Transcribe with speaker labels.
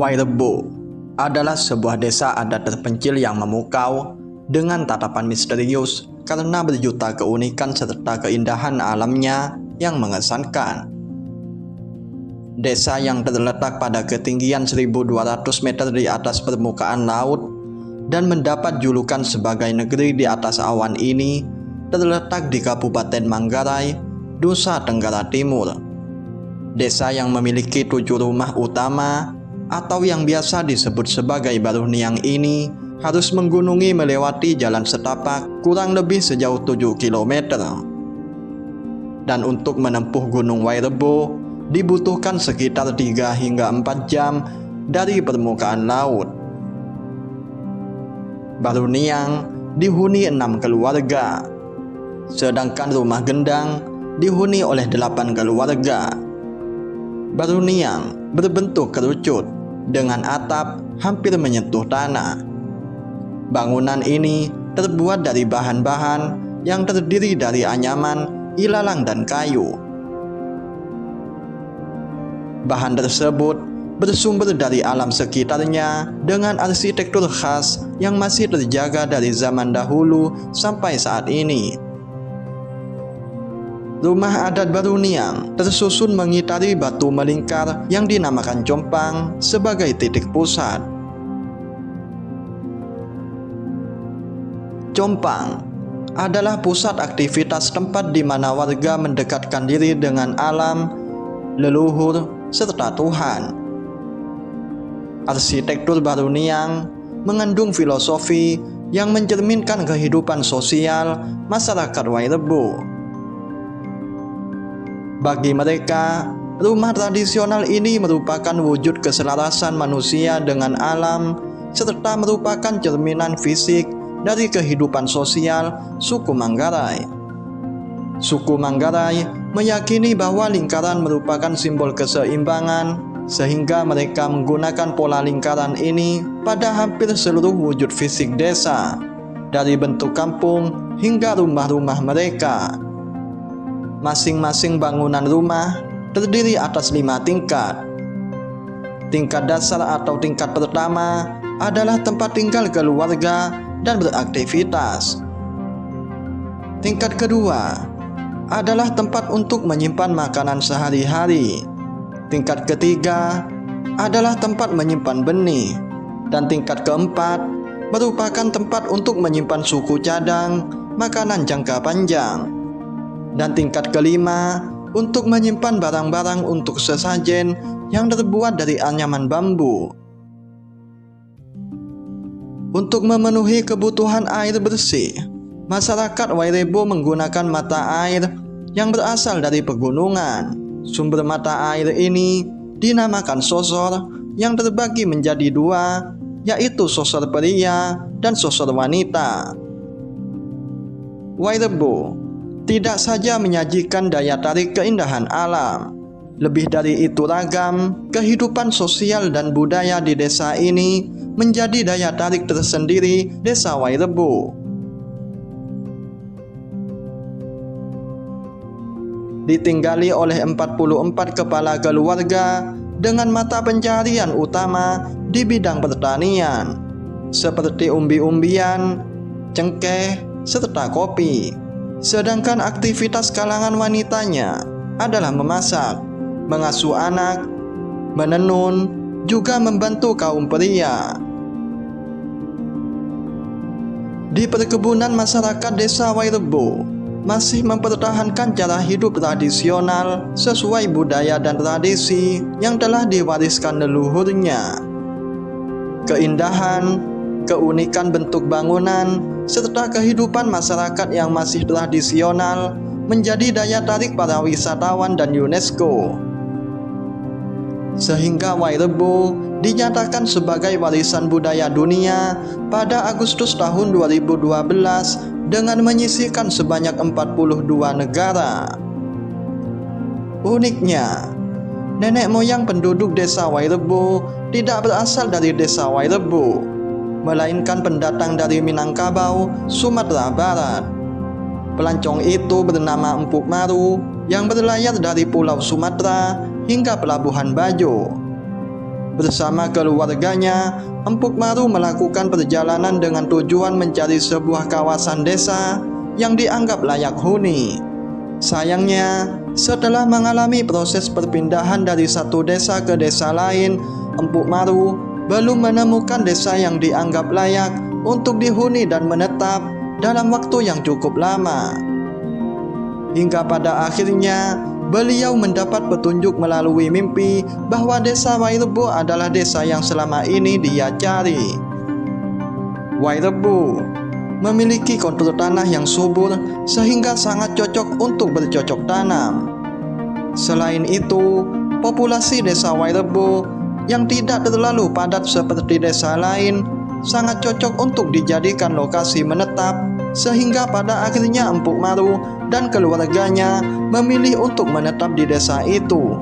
Speaker 1: Wairebo adalah sebuah desa adat terpencil yang memukau dengan tatapan misterius karena berjuta keunikan serta keindahan alamnya yang mengesankan. Desa yang terletak pada ketinggian 1.200 meter di atas permukaan laut dan mendapat julukan sebagai negeri di atas awan ini terletak di Kabupaten Manggarai, Nusa Tenggara Timur. Desa yang memiliki 7 rumah utama atau yang biasa disebut sebagai Baruniang ini harus menggunungi melewati jalan setapak kurang lebih sejauh 7 km. Dan untuk menempuh Gunung Wairebo dibutuhkan sekitar 3 hingga 4 jam dari permukaan laut. Baruniang dihuni 6 keluarga, sedangkan Rumah Gendang dihuni oleh 8 keluarga. Baruniang berbentuk kerucut dengan atap hampir menyentuh tanah. Bangunan ini terbuat dari bahan-bahan yang terdiri dari anyaman, ilalang, dan kayu. Bahan tersebut bersumber dari alam sekitarnya dengan arsitektur khas yang masih terjaga dari zaman dahulu sampai saat ini. Rumah adat Baruniang tersusun mengitari batu melingkar yang dinamakan compang sebagai titik pusat. Compang adalah pusat aktivitas tempat di mana warga mendekatkan diri dengan alam, leluhur, serta Tuhan. Arsitektur Baruniang mengandung filosofi yang mencerminkan kehidupan sosial masyarakat Wairebo. Bagi mereka, rumah tradisional ini merupakan wujud keselarasan manusia dengan alam serta merupakan cerminan fisik dari kehidupan sosial suku Manggarai. Suku Manggarai meyakini bahwa lingkaran merupakan simbol keseimbangan, sehingga mereka menggunakan pola lingkaran ini pada hampir seluruh wujud fisik desa, dari bentuk kampung hingga rumah-rumah mereka. Masing-masing bangunan rumah terdiri atas 5 tingkat. Tingkat dasar atau tingkat pertama adalah tempat tinggal keluarga dan beraktivitas. Tingkat kedua adalah tempat untuk menyimpan makanan sehari-hari. Tingkat ketiga adalah tempat menyimpan benih. Dan tingkat keempat merupakan tempat untuk menyimpan suku cadang, makanan jangka panjang. Dan tingkat kelima untuk menyimpan barang-barang untuk sesajen yang terbuat dari anyaman bambu. Untuk memenuhi kebutuhan air bersih, masyarakat Wairebo menggunakan mata air yang berasal dari pegunungan. Sumber mata air ini dinamakan sosor yang terbagi menjadi 2, yaitu sosor pria dan sosor wanita. Wairebo tidak saja menyajikan daya tarik keindahan alam, lebih dari itu ragam kehidupan sosial dan budaya di desa ini menjadi daya tarik tersendiri desa Wairebo. Ditinggali oleh 44 kepala keluarga dengan mata pencaharian utama di bidang pertanian, seperti umbi-umbian, cengkeh, serta kopi. Sedangkan aktivitas kalangan wanitanya adalah memasak, mengasuh anak, menenun, juga membantu kaum pria. Di perkebunan, masyarakat desa Wairebo masih mempertahankan cara hidup tradisional sesuai budaya dan tradisi yang telah diwariskan leluhurnya. Keindahan, keunikan bentuk bangunan, serta kehidupan masyarakat yang masih tradisional menjadi daya tarik para wisatawan dan UNESCO. Sehingga Wairebo dinyatakan sebagai warisan budaya dunia pada Agustus tahun 2012 dengan menyisihkan sebanyak 42 negara. Uniknya, nenek moyang penduduk desa Wairebo tidak berasal dari desa Wairebo, melainkan pendatang dari Minangkabau, Sumatera Barat. Pelancong itu bernama Empuk Maru yang berlayar dari Pulau Sumatera hingga Pelabuhan Bajo. Bersama keluarganya, Empuk Maru melakukan perjalanan dengan tujuan mencari sebuah kawasan desa yang dianggap layak huni. Sayangnya, setelah mengalami proses perpindahan dari satu desa ke desa lain, Empuk Maru belum menemukan desa yang dianggap layak untuk dihuni dan menetap dalam waktu yang cukup lama. Hingga pada akhirnya, beliau mendapat petunjuk melalui mimpi bahwa desa Wairebo adalah desa yang selama ini dia cari. Wairebo memiliki kontur tanah yang subur sehingga sangat cocok untuk bercocok tanam. Selain itu, populasi desa Wairebo yang tidak terlalu padat seperti desa lain sangat cocok untuk dijadikan lokasi menetap, sehingga pada akhirnya Empuk Maru dan keluarganya memilih untuk menetap di desa itu.